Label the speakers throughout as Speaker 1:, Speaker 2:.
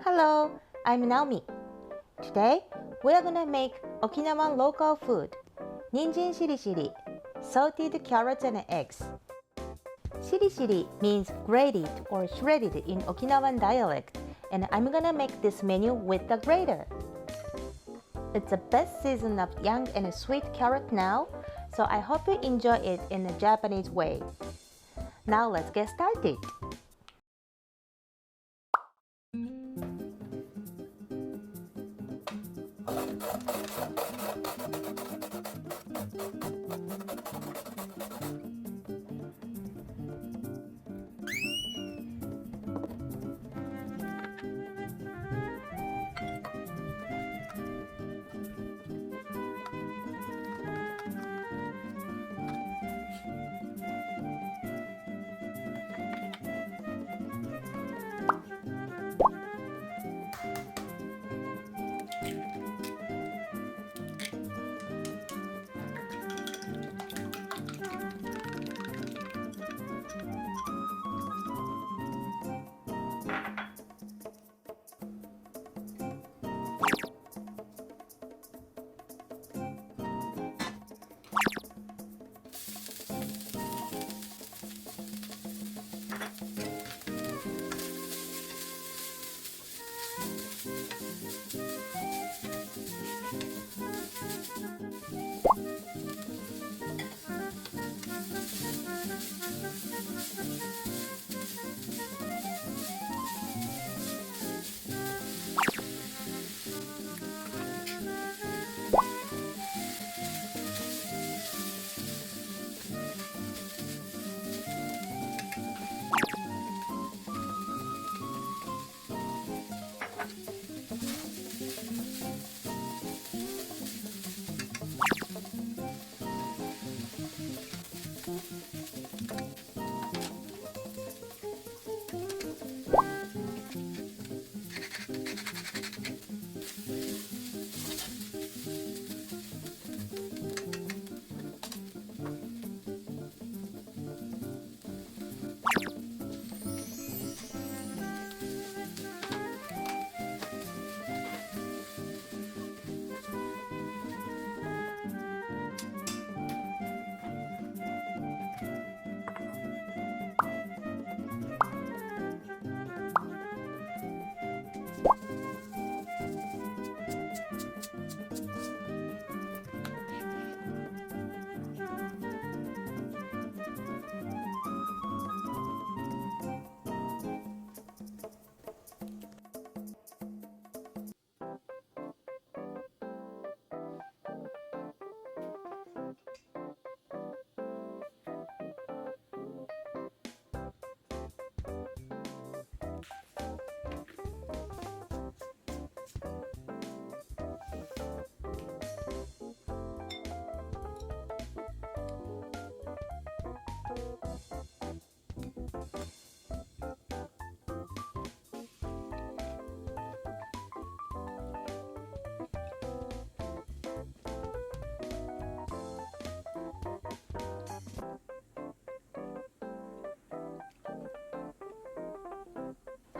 Speaker 1: Hello, I'm Naomi. Today, we are gonna make Okinawan local food, Ninjinしりしり, Sauteed Carrots and Eggs. Shirishiri means grated or shredded in Okinawan dialect, and I'm gonna make this menu with the grater. It's the best season of young and sweet carrot now, so I hope you enjoy it in a Japanese way. Now let's get started.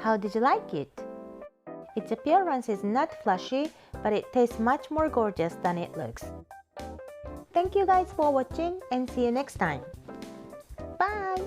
Speaker 1: How did you like it? Its appearance is not flashy, but it tastes much more gorgeous than it looks. Thank you guys for watching and see you next time. Bye!